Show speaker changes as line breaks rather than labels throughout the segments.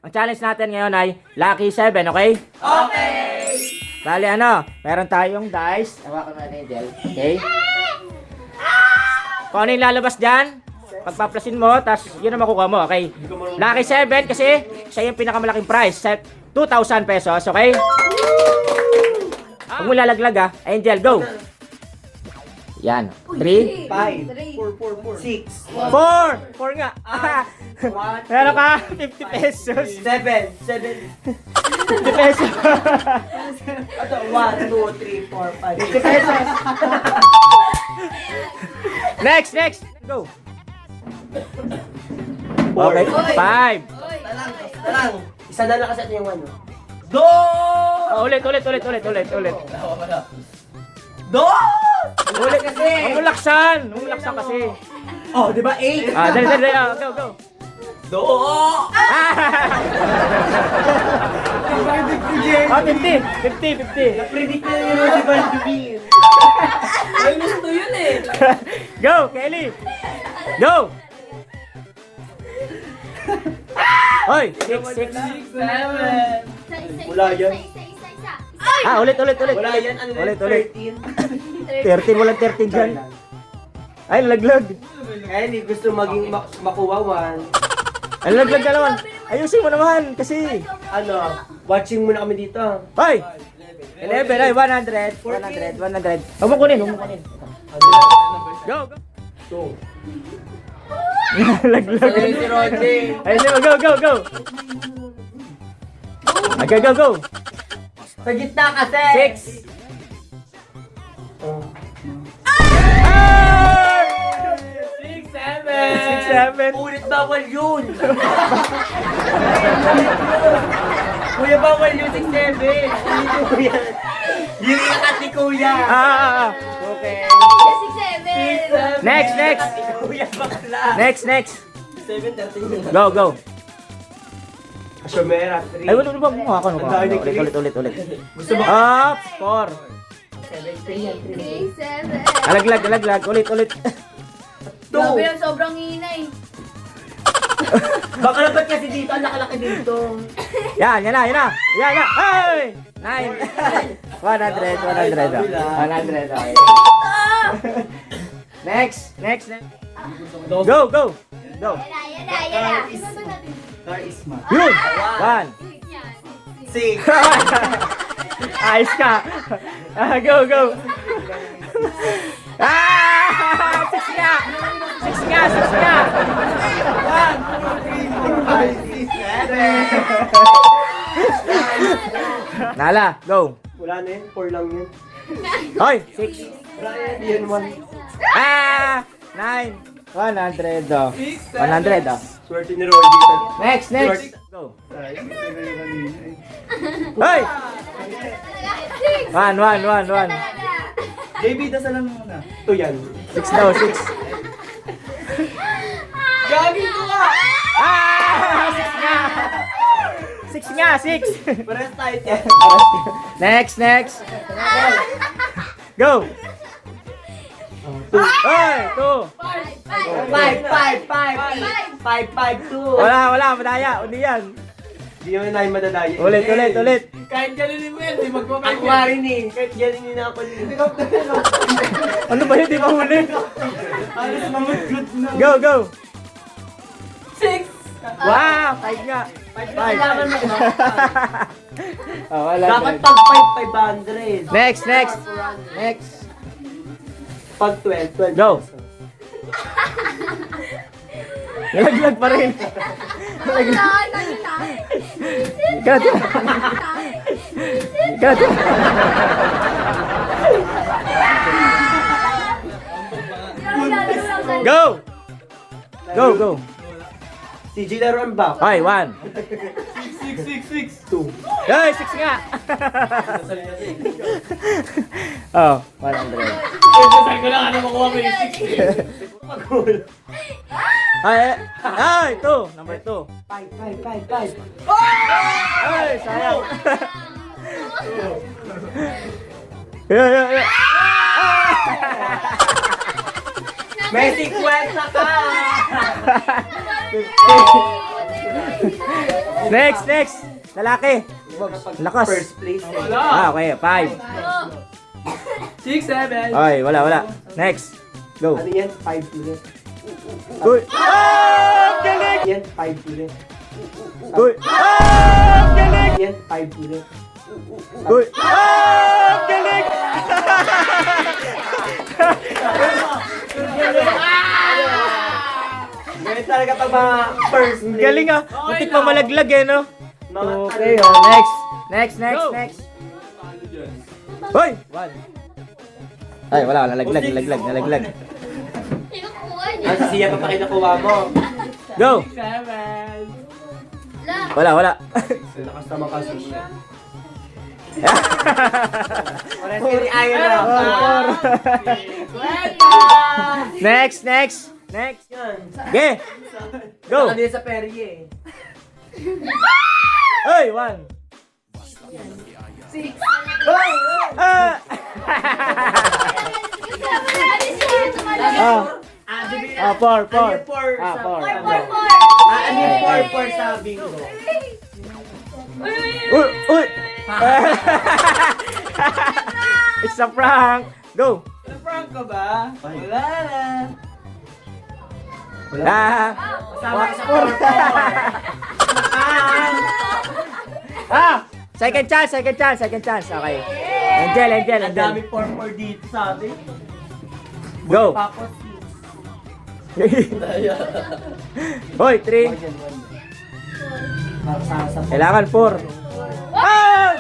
Ang challenge natin ngayon ay Lucky 7, okay?
Okay!
Bali meron tayong dice. Hawakan natin yung gel. Okay? Kung ano yung lalabas dyan, pagpaplasin mo, tapos yun ang makukuha mo, okay? Lucky 7 kasi siya yung pinakamalaking prize. 2,000 pesos, okay? Huwag mo lalaglag Angel, go! Yan. 3,
5, 6,
4! 4 nga! Meron ka 50 pesos.
7,
50 pesos.
Ito, 1, 2, 3, 4, 5,
50 pesos. Next! Go! Okay, 5.
Talang. Isa na lang kasi ito yung ano.
Ulit.
Ulit kasi!
Umulaksan kasi.
Oh, di ba 8?
Dali. Go.
Do!
50.
Predict na yung Rudy Baldumin. Ay, gusto yun eh.
Go, Kelly. Go. Hoy, 6.
Wala yan.
Ulit.
Wala yan. Ano
Ulit.
13?
13, walang 13 dyan. Ay, laglag.
Kaya hindi gusto maging makuha 1.
Ay, laglag ka naman. Ayusin mo naman, kasi.
Ano, watching muna kami dito.
Hoy! 11, ay, 100. Huwag mo kunin. Go.
2.
Laglag.
Si Rodney.
Ayusin mo, go. Okay, go.
Sa gitna kasi.
6.
Oh.
6, 7.
Ulit bawal yun. Kuya, bawal yun 6, 7. Ulitin mo yan. Yun yung kati kuya.
Okay.
6, 7.
Next.
Kati kuya bakla.
Next.
7, 13.
Go.
Asomera, 3.
Ay, wala ba mo ako?
Ang dami ni Chris.
Ulit.
Gusto mo?
Up, 4. Alaglag. Ulit.
Grabe yan, sobrang hinay.
Baka naman kasi dito, ang laki-laki dito.
Yan na. Hey! 9. 100. Okay. Next. Go.
Yan.
Yun. 1.
6.
Ayos ka. Go. 6 nga. 1, 2, 3, 4, 5, 6, 7. Nala, go.
Wala na yun, 4 lang yun.
Hoy, 6.
Brian, yun 1.
9. 100. 100.
Swerte ni Rodney.
Next. Go. Hoy! 1.
JB, dasalan mo muna. Ito yan.
6 daw, 6.
Gagin ko ka!
6 nga, 6.
Pares tayo yan.
Next. Go. Hoy, 2.
5, 2.
Wala, madaya. Uli yan.
Hindi naman na yung madadaya.
Ulit.
Kahit galinin mo yan, di magpapay. Ako nga rin eh. Kahit galinin na ako.
Ano ba yun? Di ba huli?
Alas mamagod na.
Go.
6.
Wow, 5 nga. 5.
Kailangan mo ba?
Wala.
Dapat pag 5, 500.
Next.
Pag 12.
Go. Nalaglag pa rin. Ikaw. Go.
Si G laruan ba?
Hoy, 1.
6, 2.
Hoy, 6 nga. Oh, 100.
Saan ko lang ano makuha mo yung 6. Pagul.
Ay, 2. Number 2.
5.
Ay, sayang. Yeah.
May 50 ka!
Next. Lalaki. Lakas.
First place.
Okay, 5.
6, 7.
Ay, wala. Next. Go.
Ano yan? 5 ulit.
Uy. Ah! Galing!
Yan, 5 ulit.
Uy. Ah! Galing!
Yan, 5 ulit.
Uy. Ah! Galing!
Ganyan talaga pag mga first place.
Galing ah. Butik pa malaglag eh, no?
Mga
Okay, oh. Next. Hoy! 1. Ay, wala. Nalaglag.
Kinukuha niya.
Ang siya pa kinukuha mo.
Go!
7.
Wala.
Lakas naman kasi siya. Wala si ayaw na.
Next.
Yan.
Okay. Go!
Ano yun sa Perrier?
Hoy, 1.
6.
Ah! Ah, 4.
Ano yung 4?
Ah, 4.
Ano yung 4 sabi ko?
Uy! It's a prank! Go!
Na-prank ka ba? Wala na.
Ah!
Kasama ka sa 4.
Second chance. Okay. Angel.
Ang dami 4 dito sa atin.
Go!
Tapos,
Hoy, 3. Kailangan 4. Ah!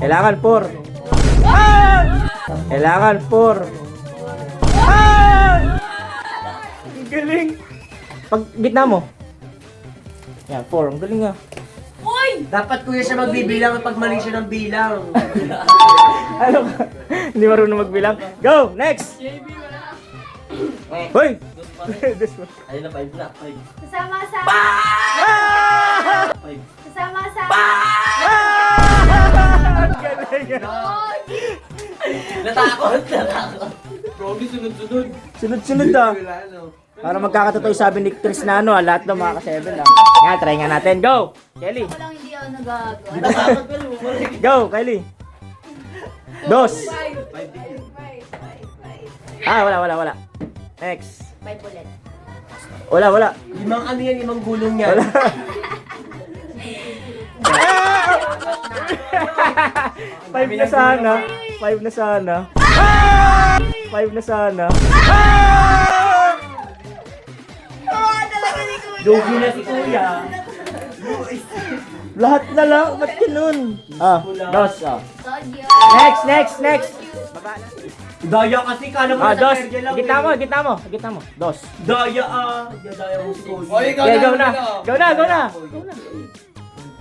Kailangan 4. Ah! Kailangan 4. Ah! Ang galing. Pag gitna mo. Yan, 4. Ang galing ah.
dapat kuya siya magbibilang pag mali siya ng bilang.
Ano ka? Hindi marunong magbilang. Go! Next! Hoy! This one.
Ayun na, 5 na. 5.
Kasama-sama.
Ah!
5.
Kasama-sama.
Ah! Ang galing ah.
Natakot.
Sunod-sunod ah. Para magkakatotoo yung sabi ni Chris na ano, lahat ng mga ka-7 ah. Nga, try nga natin. Go! Kelly.
Ako lang hindi ako nagagawa.
Go, Kylie. 2. Ah, wala. Next.
5 ulit.
Wala.
Limang ano yan, limang gulong yan.
Wala. 5 na sana. 5 na sana. 5 na sana.
Talaga ni Kuya.
Jogi na si kuya.
Lahat na lang. Ba't ganun? 2.
Sodyo.
Next.
Daya kasi, kala mo
Ah,
sa
2.
Perrier lang.
Gitna mo. Gitna mo. 2.
Daya Daya mo si kuya.
Okay, go na. Go na.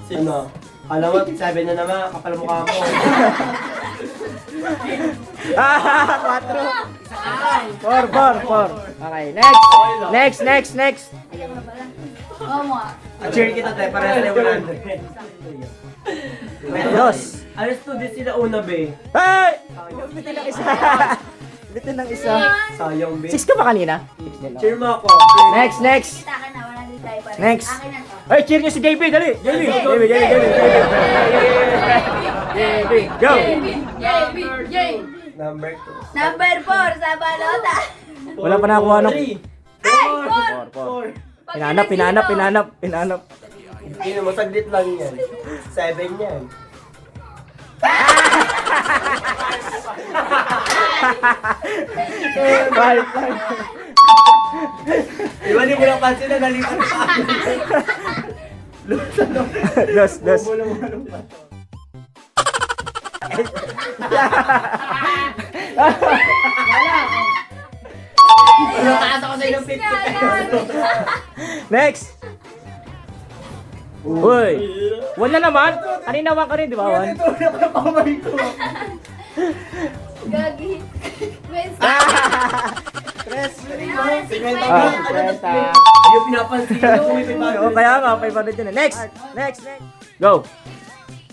Ano? Alam mo, 7 na naman, kapal mukha mo.
4. 4. Okay, next.
Ayaw na pala. Oo mo ah.
Cheer kita tayo, parehas na 100.
2.
Alas 2 din sila una, be.
Hey! Bitin ng isa.
Sayang, be.
6 ka ba kanina? 6 din.
Cheer mo ako.
Next.
Kita ka na, 100 tayo pa rin.
Next.
Akin na to.
Ay, cheer nyo si JB, dali. JB, go.
Number 2.
Number 4 sa balota.
Wala pa nakakuha ng...
4.
Pinanap.
Hindi mo, saglit lang yan. 7 yan.
Five.
Iwan mo lang pansin na nalitan pa.
Dos.
Taas ako sa ilang 50 pesos.
Next. Uy. Wala naman. Kanina 1 ka rin, di ba? 1.
Ito na pa pamay ko.
Gagi. Miss.
Tres.
Ah,
Hindi yung pinapansin ko. May
Oo, kaya nga, 500 yun. Next. Go.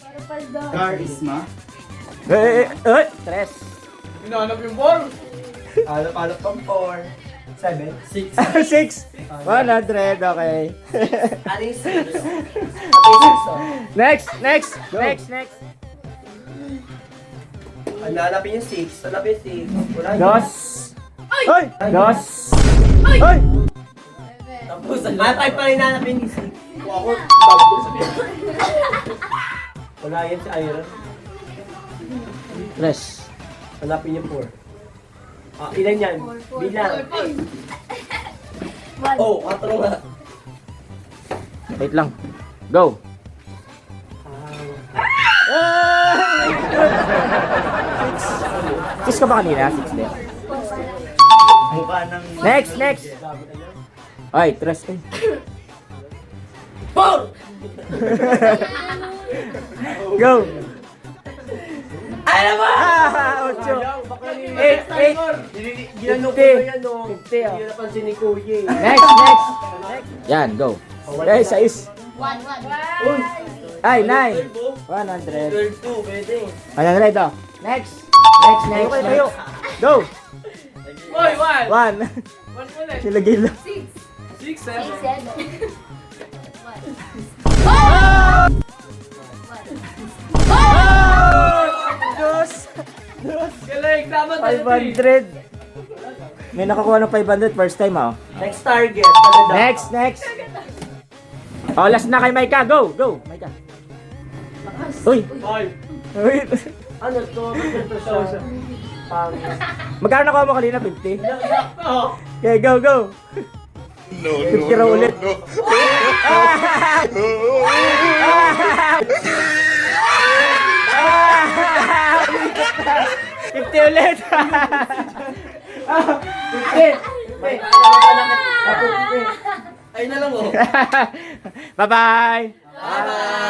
Para paldo.
Charisma.
Tres.
Hinahanap yung ball.
Alap pang 4. 7? 6.
6. 100, okay.
Ano yung 6? Ano
Next.
Go.
Next.
Hanapin yung 6. Hanapin yung 6. Wala yun.
Dos.
Ay!
Ay! Dos.
Ay!
Ay!
Tapos, pa rin hanapin yung 6. Ako, bago ko sabihin. Wala yan si Iron.
Tres.
Hanapin yung 4. Ah, ilan yan? Bilang. Oh, 4 nga.
Wait lang. Go. Six ka ba kanina? 6 din.
Mukha ng...
Next. Ay, tres. Ay.
4!
Go.
Alam mo!
Ocho.
8! Ginano ko
50.
na yan, no?
50, oh.
Hindi napansin ni Kuya eh.
Next. Yan, go. Ay, 6.
Uy!
Ay, 9. 100.
12, pwede.
100, oh. Next. Go.
Uy, 1!
1. Nilagay lang.
6, 7.
Dos.
Galing, tama
500. May nakakuha ng 500 first time, oh.
Next target.
Next. Oh, last na kay Maika. Go. Maika. Uy.
5.
Uy.
Ano to? Ito siya.
Magkano nakuha mo kanina? 50?
Oh.
Okay, go. 50 raw ulit. Fifty ulit. 50.
Ay na lang oh.
Bye-bye.
Bye-bye.